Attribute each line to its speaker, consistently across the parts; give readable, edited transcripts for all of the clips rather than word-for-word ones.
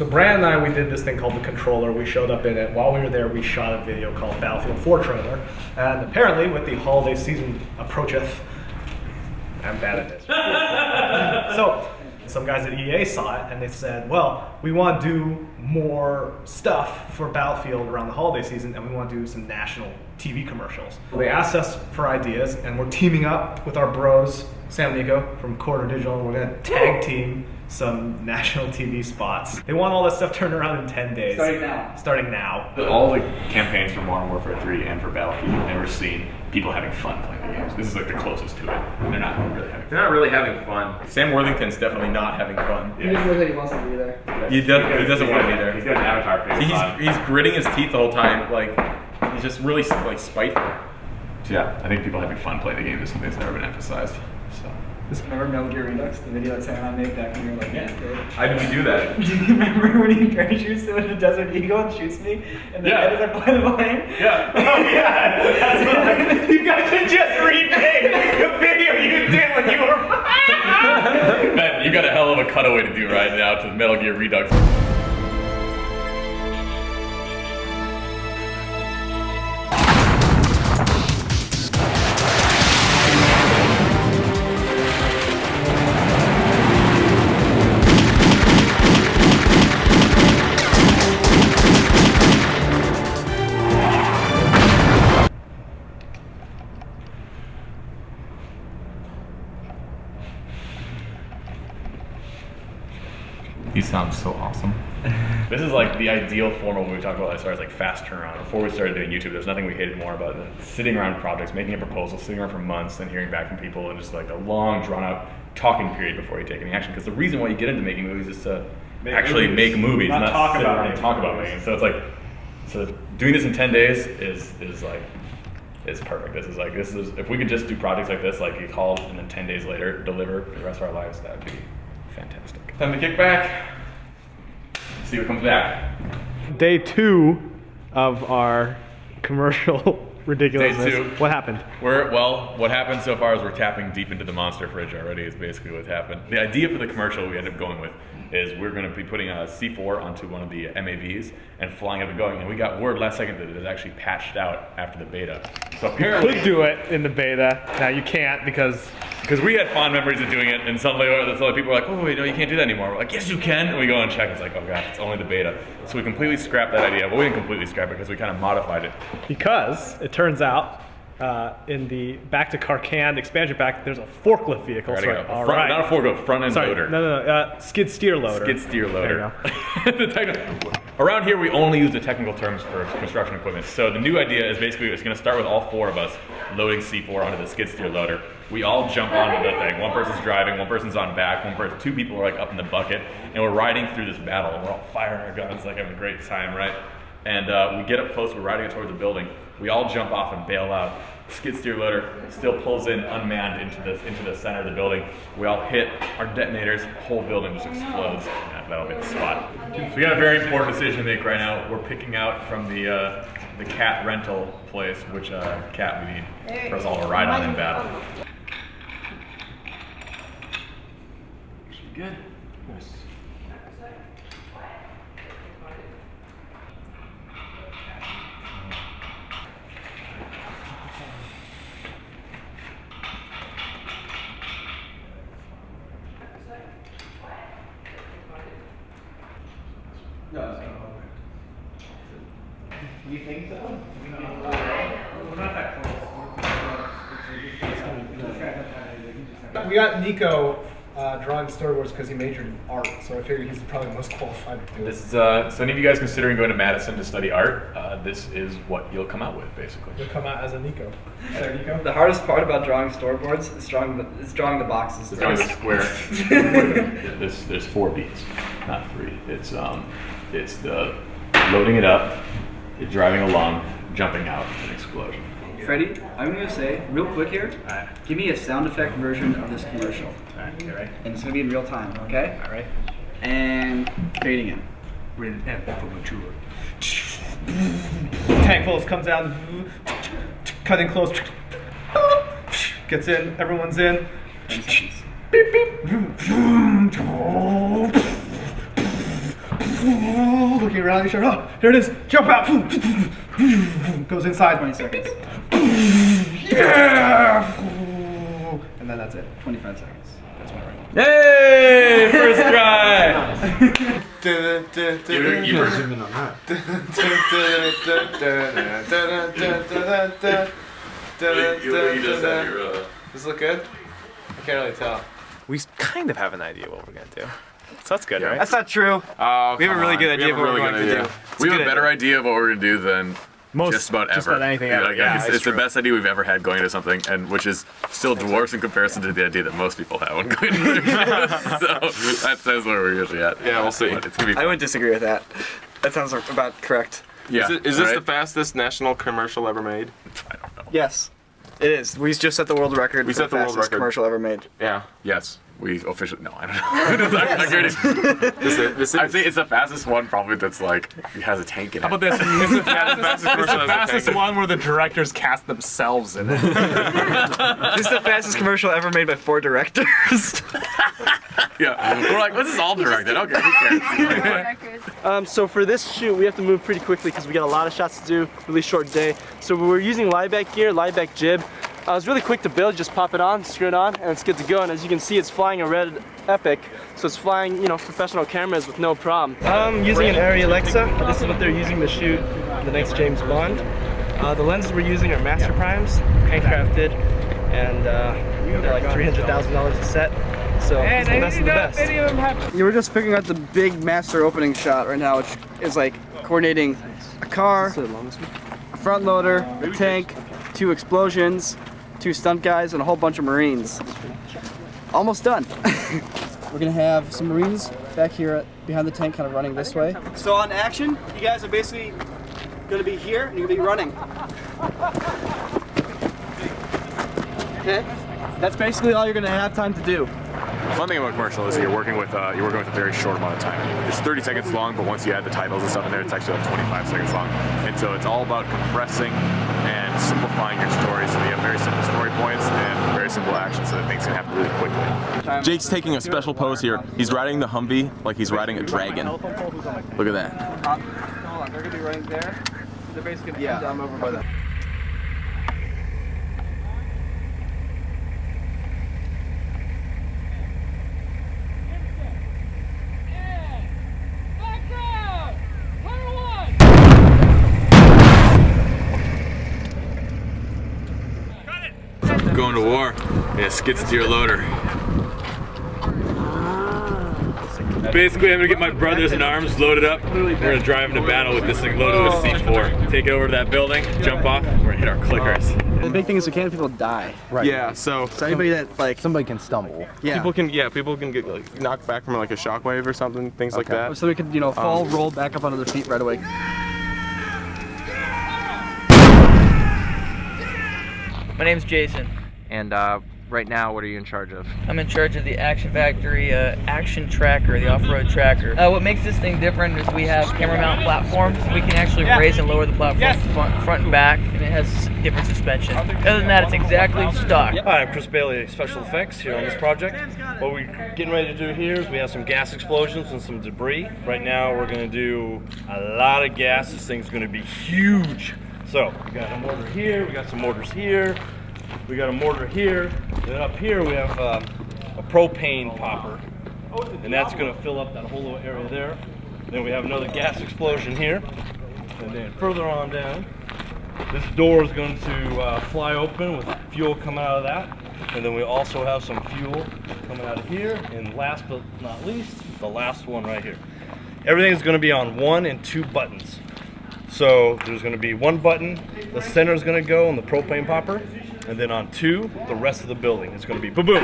Speaker 1: So Brand and I, we did this thing called the Controller. We showed up in it. While we were there, we shot a video called Battlefield 4 trailer. And apparently, with the holiday season approacheth, I'm bad at this. So some guys at EA saw it and they said, well, we want to do more stuff for Battlefield around the holiday season, and we want to do some national TV commercials. They asked us for ideas, and we're teaming up with our bros, Sam and Niko from Corridor Digital, and we're going to tag team some national TV spots. They want all that stuff turned around in 10 days. Starting now.
Speaker 2: All the campaigns for Modern Warfare 3 and for Battlefield, I've never seen people having fun playing the games. This is like the closest to it. They're not really having fun.
Speaker 3: They're not really having fun. Sam Worthington's definitely not having fun.
Speaker 4: He doesn't look like he wants to be there.
Speaker 3: He doesn't want to be there.
Speaker 2: He's got an avatar face on.
Speaker 3: He's gritting his teeth the whole time. Like, he's just really like spiteful.
Speaker 2: So yeah, I think people having fun playing the game is something that's never been emphasized. So.
Speaker 4: Remember Metal Gear Redux, the video that Sam and I made back when we were like, yeah, dude.
Speaker 3: How did we do that?
Speaker 4: Do you remember when he parachutes into the Desert Eagle and shoots me? And the head is like by the plane?
Speaker 2: Yeah. Oh yeah. That's what you guys should just remake the video you did when you were
Speaker 3: Man, you got a hell of a cutaway to do right now to Metal Gear Redux. These sound so awesome. This is like the ideal form of what we talked about as far as like fast turnaround. Before we started doing YouTube, there's nothing we hated more about than sitting around projects, making a proposal, sitting around for months, and hearing back from people, and just like a long, drawn-out talking period before you take any action. Because the reason why you get into making movies is to actually make movies, not talk about making. So it's like, so doing this in 10 days is perfect. This is if we could just do projects like this, like you called, and then 10 days later deliver for the rest of our lives, that would be fantastic. Time to kick back. See what comes back.
Speaker 1: Day 2 of our commercial ridiculousness.
Speaker 3: Day 2.
Speaker 1: What happened?
Speaker 3: What happened so far is we're tapping deep into the monster fridge already is basically what's happened. The idea for the commercial we ended up going with is we're going to be putting a C4 onto one of the MAVs and flying up and going. And we got word last second that it is actually patched out after the beta. So apparently,
Speaker 1: you could do it in the beta. Now you can't because
Speaker 3: we had fond memories of doing it, and suddenly people were like, oh wait, no, you can't do that anymore. We're like, yes you can, and we go and check, it's like, oh gosh, it's only the beta. So we completely scrapped that idea. Well, we didn't completely scrap it because we kind of modified it.
Speaker 1: Because it turns out in the Back to Karkand expansion pack, there's a forklift vehicle.
Speaker 3: Not a forklift, front end loader.
Speaker 1: No, skid steer loader.
Speaker 3: Skid steer loader. Around here, we only use the technical terms for construction equipment. So the new idea is basically it's going to start with all 4 of us loading C4 onto the skid steer loader. We all jump onto the thing. One person's driving, one person's on back, 2 people are like up in the bucket, and we're riding through this battle. We're all firing our guns, like having a great time, right? And we get up close, we're riding it towards the building. We all jump off and bail out. Skid steer loader still pulls in unmanned into the center of the building. We all hit our detonators, the whole building just explodes. Yeah, that'll hit the spot. So we got a very important decision to make right now. We're picking out from the cat rental place which cat we need for us all to ride on in battle. Should be good. Nice.
Speaker 4: You think so?
Speaker 1: We're not that close. We got Niko drawing storyboards because he majored in art, so I figured he's probably the most qualified to do it.
Speaker 3: This is, so any of you guys considering going to Madison to study art, this is what you'll come out with, basically.
Speaker 1: You'll come out as a Niko. There, Niko.
Speaker 4: The hardest part about drawing storyboards is drawing the boxes.
Speaker 3: Drawing the square. There's 4 beats, not 3. It's the loading it up, it's driving along, jumping out, an explosion.
Speaker 4: Freddie, I'm going to say, real quick here, give me a sound effect version of this commercial.
Speaker 1: Alright, you ready?
Speaker 4: And it's going to be in real time, okay?
Speaker 1: Alright.
Speaker 4: And fading in.
Speaker 1: Rated M for mature. Tank Pulse comes out, cutting close, gets in, everyone's in.
Speaker 4: 10 seconds.
Speaker 1: Beep beep.
Speaker 5: Looking around, you oh, here it is. Jump out. Goes inside 20 seconds. Yeah. And then that's it. 25 seconds. That's my rank.
Speaker 3: Hey! First try!
Speaker 6: You were zooming on that.
Speaker 2: Does this look good? I can't really tell. We kind of have an idea what we're gonna do. So that's good, right?
Speaker 4: That's not true.
Speaker 2: Oh,
Speaker 4: We have a really good idea of what we're going to do.
Speaker 3: We have a better idea of what we're gonna do than just about
Speaker 2: anything ever.
Speaker 3: Like,
Speaker 2: Yeah,
Speaker 3: it's the best idea we've ever had going into something, and which is still dwarfs in comparison to the idea that most people have when going into their So that's where we're usually at.
Speaker 2: Yeah, we'll see.
Speaker 3: But it's gonna be
Speaker 4: I wouldn't disagree with that. That sounds about correct.
Speaker 3: yeah.
Speaker 2: Is this the fastest national commercial ever made?
Speaker 3: I don't know.
Speaker 4: Yes, it is. We just set the world record.
Speaker 2: We
Speaker 4: for
Speaker 2: set the world
Speaker 4: fastest
Speaker 2: record.
Speaker 4: commercial ever made.
Speaker 2: Yeah.
Speaker 3: Yes. We officially no, I don't know.
Speaker 2: This
Speaker 3: I'd say it's the fastest one probably that's like has a tank in it.
Speaker 6: How about this? It's the fastest one where the directors cast themselves in it.
Speaker 4: This is the fastest commercial ever made by 4 directors.
Speaker 3: Yeah. We're like, this is all directed. Okay, who cares?
Speaker 7: So for this shoot, we have to move pretty quickly because we got a lot of shots to do, really short day. So we're using lieback gear, lieback jib. It's really quick to build, just pop it on, screw it on, and it's good to go. And as you can see, it's flying a Red Epic, so it's flying, you know, professional cameras with no problem. I'm using an Arri Alexa. This is what they're using to shoot the next James Bond. The lenses we're using are Master Primes, handcrafted, and they're like $300,000 a set. So it's the best of the best.
Speaker 4: You were just figuring out the big master opening shot right now, which is like coordinating a car, a front loader, a tank, 2 explosions, 2 stunt guys, and a whole bunch of Marines. Almost done. We're gonna have some Marines back here behind the tank, kind of running this way. So on action, you guys are basically gonna be here and you're gonna be running. Okay? That's basically all you're gonna have time to do.
Speaker 3: One thing about commercial is you're working with a very short amount of time. It's 30 seconds long, but once you add the titles and stuff in there, it's actually like 25 seconds long. And so it's all about compressing and simplifying your story so that you have very simple story points and very simple actions so that things can happen really quickly.
Speaker 2: Jake's taking a special pose here. He's riding the Humvee like he's riding a dragon. Look at that.
Speaker 7: Hold on, they're gonna be running there. They're basically gonna come down over by that.
Speaker 3: Going to war in a skid steer loader. Basically, I'm gonna get my brothers in arms loaded up. We're gonna drive into battle with this thing loaded with C4. Take it over to that building, jump off, we're gonna hit our clickers.
Speaker 7: The big thing is we can't have people die.
Speaker 6: Right.
Speaker 2: Yeah, so
Speaker 7: Anybody that like
Speaker 6: Somebody can stumble.
Speaker 2: people can get like knocked back from like a shockwave or something, things like that.
Speaker 7: so we could, you know, fall, roll back up onto their feet right away.
Speaker 8: My name's Jason.
Speaker 9: And right now, what are you in charge of?
Speaker 8: I'm in charge of the Action Factory Action Tracker, the off-road tracker. What makes this thing different is we have camera mount platforms. We can actually raise and lower the platform front and back, and it has different suspension. Other than that, it's exactly stock.
Speaker 10: Hi, I'm Chris Bailey, Special Effects here on this project. What we're getting ready to do here is we have some gas explosions and some debris. Right now we're going to do a lot of gas. This thing's going to be huge. So we got a mortar here, we got some mortars here, we got a mortar here, then up here we have a propane popper, and that's going to fill up that whole little area there. Then we have another gas explosion here, and then further on down, this door is going to fly open with fuel coming out of that, and then we also have some fuel coming out of here, and last but not least, the last one right here. Everything is going to be on 1 and 2 buttons. So there's going to be 1 button, the center is going to go on the propane popper, and then on 2, the rest of the building is going to be boom.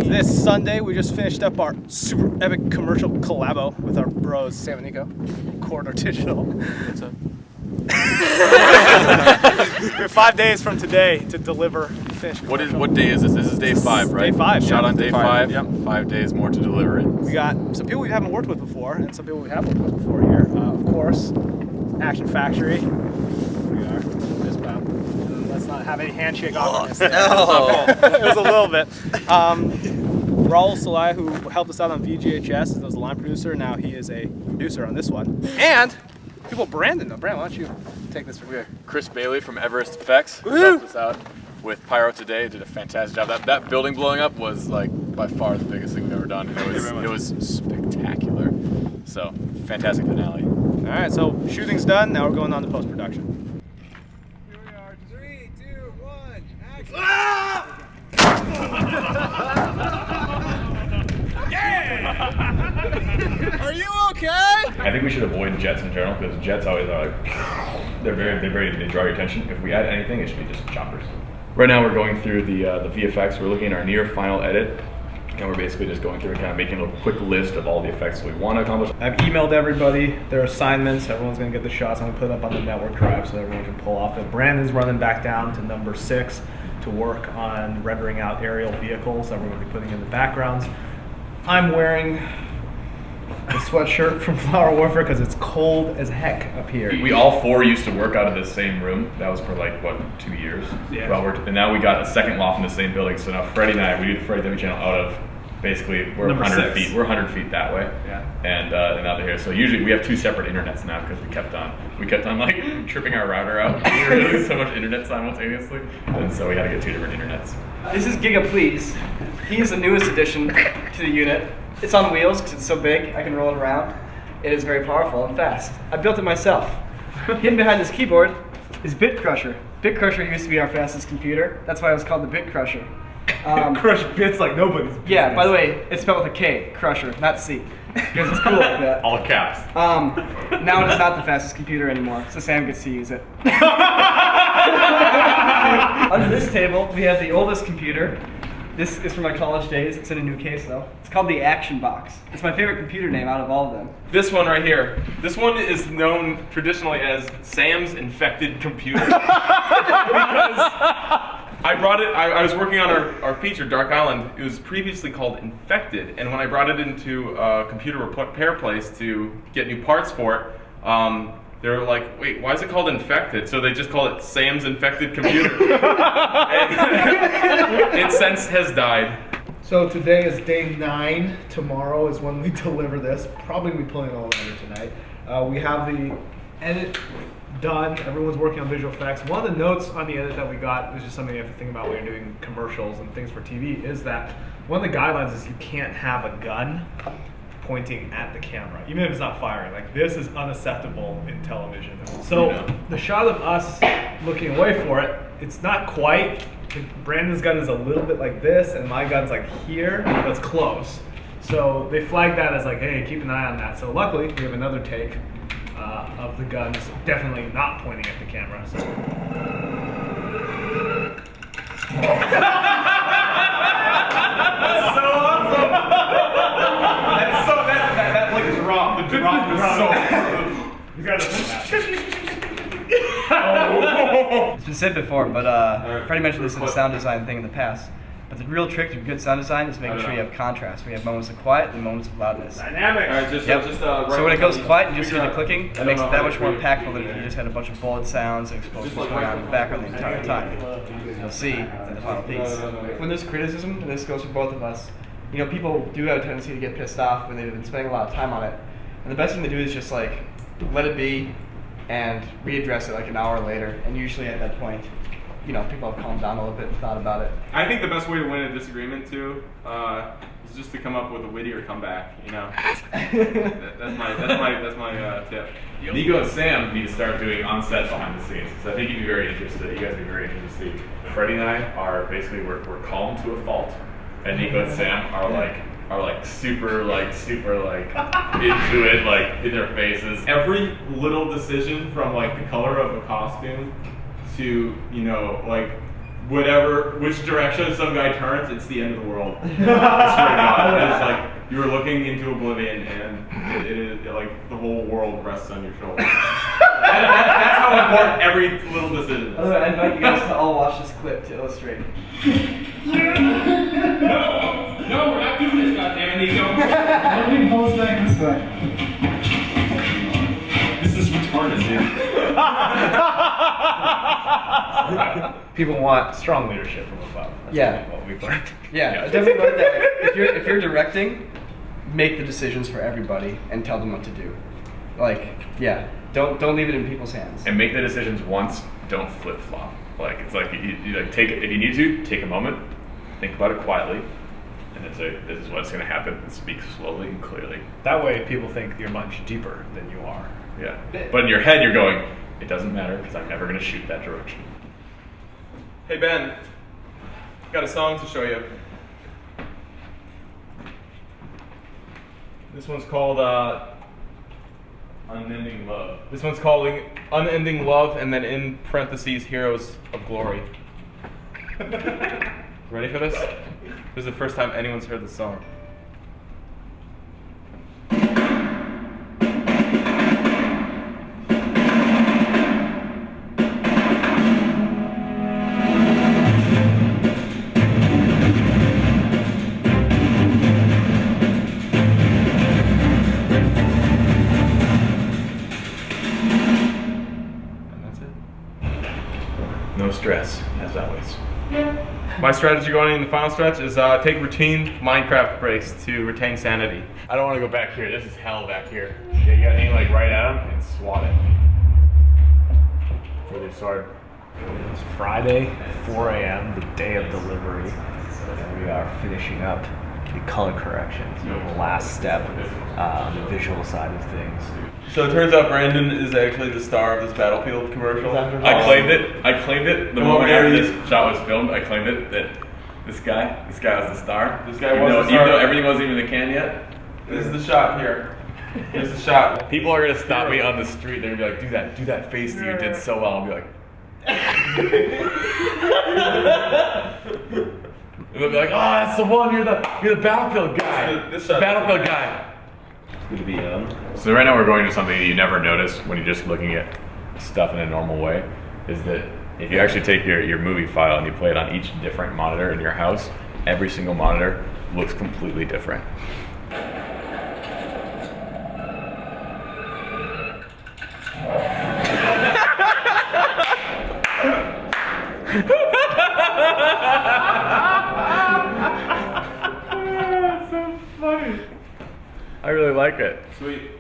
Speaker 5: This Sunday, we just finished up our super epic commercial collabo with our bros, Sam and Niko, Corridor Digital. What's up? We have 5 days from today to deliver fish.
Speaker 3: What day is this? This is day 5, right?
Speaker 5: Day 5.
Speaker 3: Shot
Speaker 5: yeah.
Speaker 3: on day 5.
Speaker 5: Yep.
Speaker 3: 5 days more to deliver it.
Speaker 5: We got some people we haven't worked with before, and some people we have worked with before here. Of course, Action Factory. Here we are. Fist bump. Let's not have any handshake awkwardness. It was a little bit. Raul Salai, who helped us out on VGHS, was a line producer. Now he is a producer on this one. And people, Brandon, though. Brandon, why don't you take this from here?
Speaker 3: Chris Bailey from Everest Effects helped us out with Pyro today. Did a fantastic job. That building blowing up was like by far the biggest thing we've ever done. It was spectacular. So fantastic finale.
Speaker 5: All right, so shooting's done. Now we're going on to post-production.
Speaker 2: Here we are. 3, 2, 1, action.
Speaker 5: Are you okay?
Speaker 3: I think we should avoid jets in general because jets always are like they draw your attention. If we add anything, it should be just choppers. Right now we're going through the VFX. We're looking at our near final edit, and we're basically just going through and kind of making a quick list of all the effects we want to accomplish.
Speaker 1: I've emailed everybody their assignments. Everyone's gonna get the shots. I'm gonna put it up on the network drive so everyone can pull off it. Brandon's running back down to number 6 to work on rendering out aerial vehicles that we're gonna be putting in the backgrounds. I'm wearing a sweatshirt from Flower Warfare because it's cold as heck up here.
Speaker 3: We all 4 used to work out of the same room. That was for like, what, 2 years?
Speaker 1: Yeah.
Speaker 3: Well, and now we got a second loft in the same building. So now Freddie and I, we do the Freddie W channel out of basically, we're
Speaker 1: Number
Speaker 3: 100
Speaker 1: 6.
Speaker 3: feet. We're 100 feet that way.
Speaker 1: Yeah.
Speaker 3: And out to here. So usually we have 2 separate internets now because we kept on like tripping our router out. We were doing so much internet simultaneously. And so we had to get 2 different internets.
Speaker 4: This is Gigga, please. He is the newest addition to the unit. It's on wheels because it's so big, I can roll it around. It is very powerful and fast. I built it myself. Hidden behind this keyboard is Bitcrusher. Bitcrusher used to be our fastest computer. That's why it was called the Bitcrusher.
Speaker 1: Crush bits like nobody's business.
Speaker 4: Yeah, by the way, it's spelled with a K, Crusher, not C. Because it's cool like that.
Speaker 3: All caps.
Speaker 4: Now it is not the fastest computer anymore, so Sam gets to use it. Under this table, we have the oldest computer. This is from my college days. It's in a new case though. It's called the Actionbox. It's my favorite computer name out of all of them.
Speaker 3: This one right here. This one is known traditionally as Sam's infected computer. Because I brought it, I was working on our feature, Dark Island. It was previously called Infected, and when I brought it into a computer repair place to get new parts for it, they were like, wait, why is it called Infected? So they just call it Sam's Infected Computer. It since has died.
Speaker 1: So today is day 9. Tomorrow is when we deliver this. Probably be pulling it all together tonight. We have the edit done. Everyone's working on visual effects. One of the notes on the edit that we got, is just something you have to think about when you're doing commercials and things for TV, is that one of the guidelines is you can't have a gun pointing at the camera, even if it's not firing. Like, this is unacceptable in television. So the shot of us looking away for it, it's not quite. Brandon's gun is a little bit like this, and my gun's like here, but it's close. So they flagged that as like, hey, keep an eye on that. So luckily, we have another take of the guns definitely not pointing at the camera. So.
Speaker 3: That's so awesome! That like drop. The drop is so awesome. You gotta put that.
Speaker 4: It's been said before, but Freddie mentioned this in the sound design thing in the past. But the real trick to good sound design is making sure you have contrast. We have moments of quiet and moments of loudness.
Speaker 1: Dynamic!
Speaker 3: Alright,
Speaker 4: So when it goes quiet and you just hear the clicking, it makes it that much more impactful than if you just had a bunch of bullet sounds and explosions going on in the background the entire time. You'll see in the final piece. When there's criticism, and this goes for both of us, you know, people do have a tendency to get pissed off when they've been spending a lot of time on it. And the best thing to do is just like, let it be and readdress it like an hour later. And usually at that point, you know, people have calmed down a little bit and thought about it.
Speaker 3: I think the best way to win a disagreement too is just to come up with a wittier comeback. You know, that's my tip. Niko and Sam need to start doing on-set behind the scenes. So I think you'd be very interested. You guys would be very interested to see. Freddie and I are basically we're calm to a fault, and Niko and Sam are like super into it, like in their faces. Every little decision, from like the color of a costume to, you know, like which direction some guy turns, it's the end of the world. I swear to God, it's like you're looking into oblivion, and it is like the whole world rests on your shoulders. That's how how important every little decision is.
Speaker 4: I invite you guys to all watch this clip to illustrate.
Speaker 3: No, we're not doing this, goddammit, Niko.
Speaker 2: Let me pose back this way.
Speaker 3: This is retarded, dude.
Speaker 1: People want strong leadership from above. That's
Speaker 4: Yeah.
Speaker 1: what we've learned.
Speaker 4: Yeah, it doesn't work that way. If you're directing, make the decisions for everybody and tell them what to do. Like, yeah, don't leave it in people's hands.
Speaker 3: And make the decisions once. Don't flip flop. Like it's like you like take if you need to take a moment, think about it quietly, and then say this is what's going to happen. And speak slowly and clearly.
Speaker 1: That way, people think you're much deeper than you are.
Speaker 3: Yeah. But in your head, you're going, it doesn't matter because I'm never going to shoot that direction.
Speaker 6: Hey Ben, got a song to show you. This one's called
Speaker 3: Unending love.
Speaker 6: This one's called Unending Love, and then in parentheses, Heroes of Glory. Ready for this? This is the first time anyone's heard this song.
Speaker 3: No stress, as always.
Speaker 6: My strategy going into the final stretch is take routine Minecraft breaks to retain sanity.
Speaker 3: I don't want to go back here. This is hell back here. Yeah, you gotta aim like right at him and swat it. With your sword.
Speaker 1: It's Friday, 4 a.m., the day of delivery. And we are finishing up the color corrections, the last step on the visual side of things.
Speaker 6: So it turns out Brandon is actually the star of this Battlefield commercial.
Speaker 3: I claimed it. The moment after this shot was filmed, I claimed it that this guy was the star.
Speaker 6: This guy
Speaker 3: even
Speaker 6: was
Speaker 3: though,
Speaker 6: the star.
Speaker 3: Even though everything wasn't even in the can yet.
Speaker 6: This is the shot here. Here's the shot.
Speaker 3: People are gonna stop me on the street. They're gonna be like, do that face that you did so well. I'll be like, they'll be like, oh, that's the one. You're the Battlefield guy.
Speaker 6: This
Speaker 3: the
Speaker 6: shot.
Speaker 3: Battlefield guy.
Speaker 10: Good to be on.
Speaker 3: So right now we're going to something that you never notice when you're just looking at stuff in a normal way, is that if you actually take your movie file and you play it on each different monitor in your house, every single monitor looks completely different. That's so funny. I really like it.
Speaker 6: Sweet.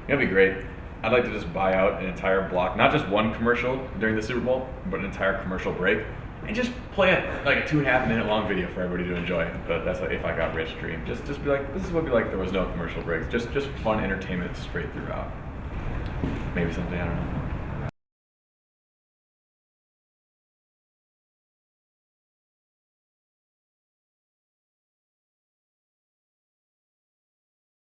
Speaker 3: It'd be great. I'd like to just buy out an entire block, not just one commercial during the Super Bowl, but an entire commercial break, and just play it like a 2.5 minute long video for everybody to enjoy. But that's like if I got rich dream. Just be like, this is what it'd be like if there was no commercial breaks. Just fun entertainment straight throughout. Maybe someday, I don't know.